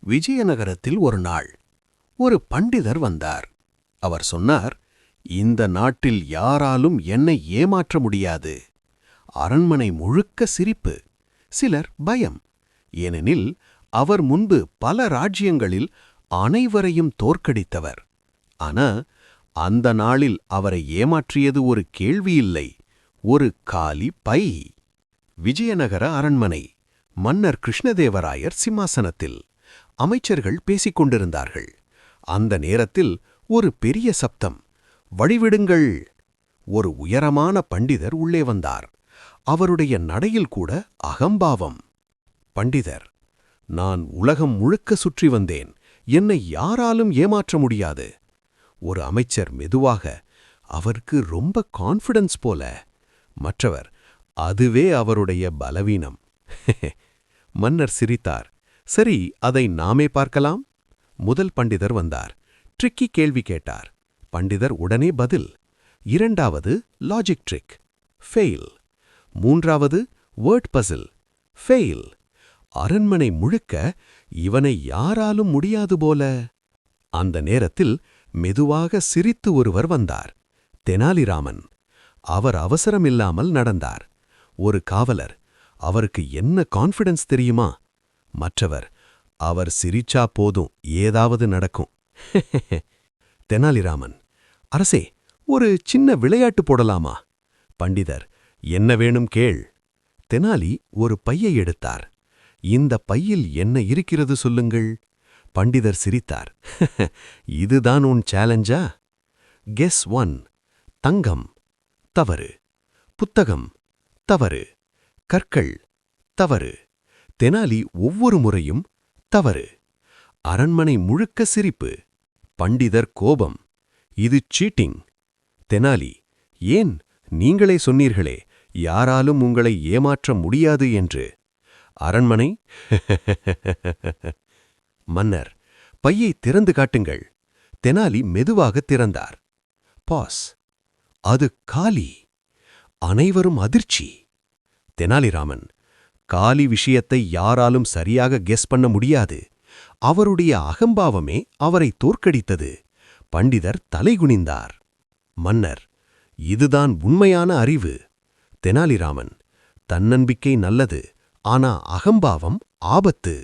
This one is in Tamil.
விஜயநகரத்தில் ஒரு நாள் ஒரு பண்டிதர் வந்தார். அவர் சொன்னார், இந்த நாட்டில் யாராலும் என்னை ஏமாற்ற முடியாது. அரண்மனை முழுக்க சிரிப்பு, சிலர் பயம். ஏனெனில் அவர் முன்பு பல ராஜ்யங்களில் அனைவரையும் தோற்கடித்தவர். ஆனா அந்த நாளில் அவரை ஏமாற்றியது ஒரு கேள்வியில்லை, ஒரு காலி பை. விஜயநகர அரண்மனை. மன்னர் கிருஷ்ணதேவராயர் சிம்மாசனத்தில். அமைச்சர்கள் பேசிக் கொண்டிருந்தார்கள். அந்த நேரத்தில் ஒரு பெரிய சப்தம், வழிவிடுங்கள்! ஒரு உயரமான பண்டிதர் உள்ளே வந்தார். அவருடைய நடையில் கூட அகம்பாவம். பண்டிதர், நான் உலகம் முழுக்க சுற்றி வந்தேன், என்னை யாராலும் ஏமாற்ற முடியாது. ஒரு அமைச்சர் மெதுவாக, அவருக்கு ரொம்ப கான்ஃபிடன்ஸ் போல. மற்றவர், அதுவே அவருடைய பலவீனம். மன்னர் சிரித்தார். சரி, அதை நாமே பார்க்கலாம். முதல் பண்டிதர் வந்தார். ட்ரிக்கி கேள்வி கேட்டார். பண்டிதர் உடனே பதில். இரண்டாவது லாஜிக் ட்ரிக், ஃபெயில். மூன்றாவது வேர்ட் பசில், ஃபெயில். அரண்மனை முழுக்க இவனை யாராலும் முடியாது போல. அந்த நேரத்தில் மெதுவாக சிரித்து ஒருவர் வந்தார். தெனாலிராமன். அவர் அவசரமில்லாமல் நடந்தார். ஒரு காவலர், அவருக்கு என்ன கான்ஃபிடன்ஸ் தெரியுமா? மற்றவர், அவர் சிரிச்சா போதும், ஏதாவது நடக்கும். தெனாலிராமன், அரசே, ஒரு சின்ன விளையாட்டு போடலாமா? பண்டிதர், என்ன வேணும் கேள். தெனாலி ஒரு பையை எடுத்தார். இந்த பையில் என்ன இருக்கிறது சொல்லுங்கள். பண்டிதர் சிரித்தார். இதுதான் உன் சேலஞ்சா? கெஸ் 1. தங்கம். தவறு. புத்தகம். தவறு. கற்கள். தவறு. தெனாலி ஒவ்வொரு முறையும் தவறு. அரண்மனை முழுக்க சிரிப்பு. பண்டிதர் கோபம். இது சீட்டிங். தெனாலி, ஏன்? நீங்களே சொன்னீர்களே, யாராலும் உங்களை ஏமாற்ற முடியாது என்று. அரண்மனை. மன்னர், பையை திறந்து காட்டுங்கள். தெனாலி மெதுவாக திறந்தார். பாஸ். அது காலி. அனைவரும் அதிர்ச்சி. தெனாலிராமன், காலி விஷயத்தை யாராலும் சரியாக கெஸ் பண்ண முடியாது. அவருடைய அகம்பாவமே அவரை தோற்கடித்தது. பண்டிதர் தலைகுனிந்தார். மன்னர், இதுதான் உண்மையான அறிவு. தெனாலிராமன், தன்னம்பிக்கை நல்லது, ஆனா அகம்பாவம் ஆபத்து.